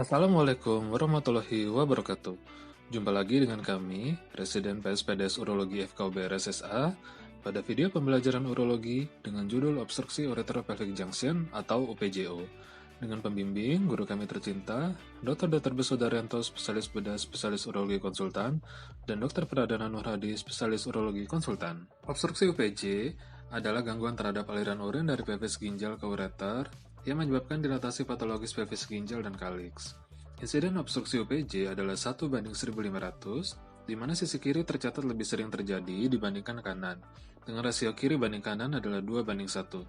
Assalamualaikum warahmatullahi wabarakatuh. Jumpa lagi dengan kami, Presiden PSPDS Urologi FKUB RSSA, pada video pembelajaran urologi dengan judul Obstruksi Ureteropelvic Junction atau UPJO. Dengan pembimbing, guru kami tercinta, Dr. Besudaryanto, spesialis bedah, spesialis urologi konsultan, dan Dr. Pradana Nurhadi, spesialis urologi konsultan. Obstruksi UPJ adalah gangguan terhadap aliran urin dari pelvis ginjal ke ureter yang menyebabkan dilatasi patologis pelvis ginjal dan kaliks. Insiden obstruksi UPJ adalah 1/1500, di mana sisi kiri tercatat lebih sering terjadi dibandingkan kanan, dengan rasio kiri banding kanan adalah 2/1.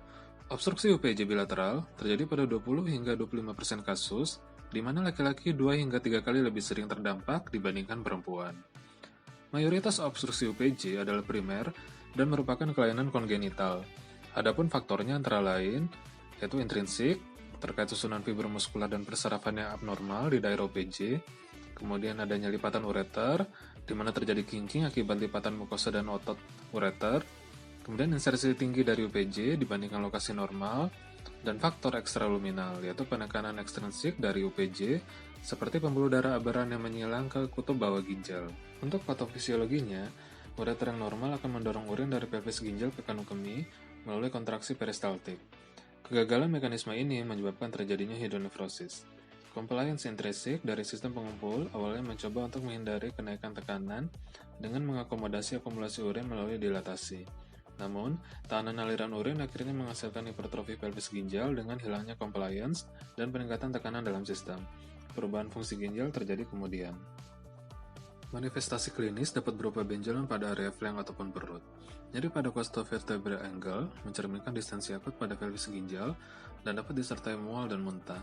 Obstruksi UPJ bilateral terjadi pada 20 hingga 25% kasus, di mana laki-laki 2 hingga 3 kali lebih sering terdampak dibandingkan perempuan. Mayoritas obstruksi UPJ adalah primer dan merupakan kelainan kongenital. Adapun faktornya antara lain, yaitu intrinsik, terkait susunan fibromuskular dan persarafannya abnormal di daerah UPJ, kemudian adanya lipatan ureter, di mana terjadi kinking akibat lipatan mukosa dan otot ureter, kemudian insersi tinggi dari UPJ dibandingkan lokasi normal, dan faktor ekstraluminal, yaitu penekanan ekstrinsik dari UPJ, seperti pembuluh darah aberran yang menyilang ke kutub bawah ginjal. Untuk patofisiologinya, ureter yang normal akan mendorong urin dari pelvis ginjal ke kanu kemih melalui kontraksi peristaltik. Kegagalan mekanisme ini menyebabkan terjadinya hidronefrosis. Compliance intrinsik dari sistem pengumpul awalnya mencoba untuk menghindari kenaikan tekanan dengan mengakomodasi akumulasi urin melalui dilatasi. Namun, tahanan aliran urin akhirnya menghasilkan hipertrofi pelvis ginjal dengan hilangnya compliance dan peningkatan tekanan dalam sistem. Perubahan fungsi ginjal terjadi kemudian. Manifestasi klinis dapat berupa benjolan pada area flank ataupun perut. Nyeri pada costovertebral angle mencerminkan distensi akut pada pelvis ginjal dan dapat disertai mual dan muntah.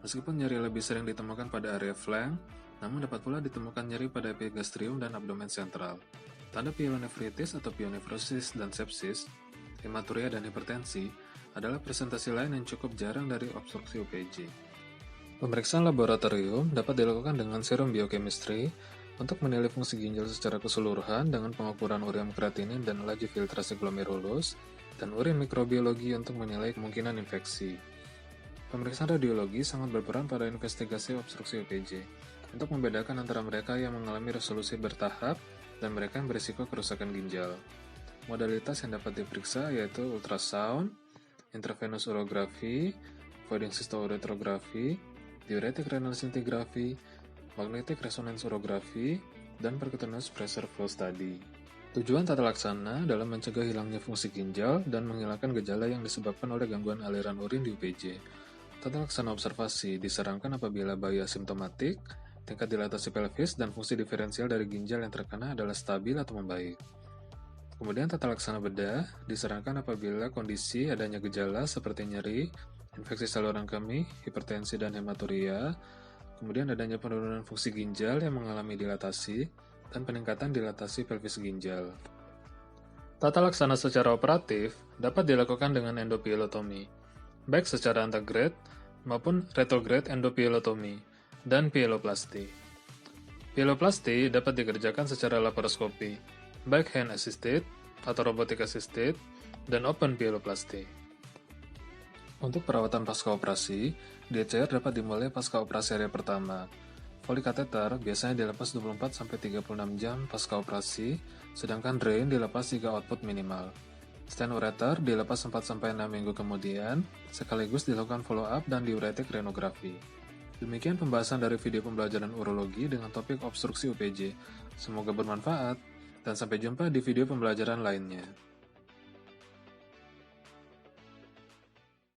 Meskipun nyeri lebih sering ditemukan pada area flank, namun dapat pula ditemukan nyeri pada epigastrium dan abdomen sentral. Tanda pyelonefritis atau pyonefrosis dan sepsis, hematuria dan hipertensi adalah presentasi lain yang cukup jarang dari obstruksi UPJ. Pemeriksaan laboratorium dapat dilakukan dengan serum biochemistry untuk menilai fungsi ginjal secara keseluruhan dengan pengukuran ureum kreatinin dan laju filtrasi glomerulus, dan urin mikrobiologi untuk menilai kemungkinan infeksi. Pemeriksaan radiologi sangat berperan pada investigasi obstruksi UPJ untuk membedakan antara mereka yang mengalami resolusi bertahap dan mereka yang berisiko kerusakan ginjal. Modalitas yang dapat diperiksa yaitu ultrasound, intravenous urografi, voiding cystourethrografi, diuretic renal scintigraphy, magnetic resonance urografi, dan percutaneous pressure flow study. Tujuan tata laksana dalam mencegah hilangnya fungsi ginjal dan menghilangkan gejala yang disebabkan oleh gangguan aliran urin di UPJ. Tata laksana observasi disarankan apabila bayi asimptomatik, tingkat dilatasi pelvis dan fungsi diferensial dari ginjal yang terkena adalah stabil atau membaik. Kemudian tata laksana bedah disarankan apabila kondisi adanya gejala seperti nyeri, infeksi saluran kemih, hipertensi dan hematuria, kemudian adanya penurunan fungsi ginjal yang mengalami dilatasi, dan peningkatan dilatasi pelvis ginjal. Tata laksana secara operatif dapat dilakukan dengan endopielotomi, baik secara antegrade maupun retrograde endopielotomi, dan pieloplasti. Pieloplasti dapat dikerjakan secara laparoskopi, baik hand assisted atau robotic assisted, dan open pieloplasti. Untuk perawatan pasca operasi, DCR dapat dimulai pasca operasi area pertama. Foli kateter biasanya dilepas 24-36 jam pasca operasi, sedangkan drain dilepas jika output minimal. Stent ureter dilepas 4-6 minggu kemudian, sekaligus dilakukan follow-up dan diuretik renografi. Demikian pembahasan dari video pembelajaran urologi dengan topik obstruksi UPJ. Semoga bermanfaat, dan sampai jumpa di video pembelajaran lainnya.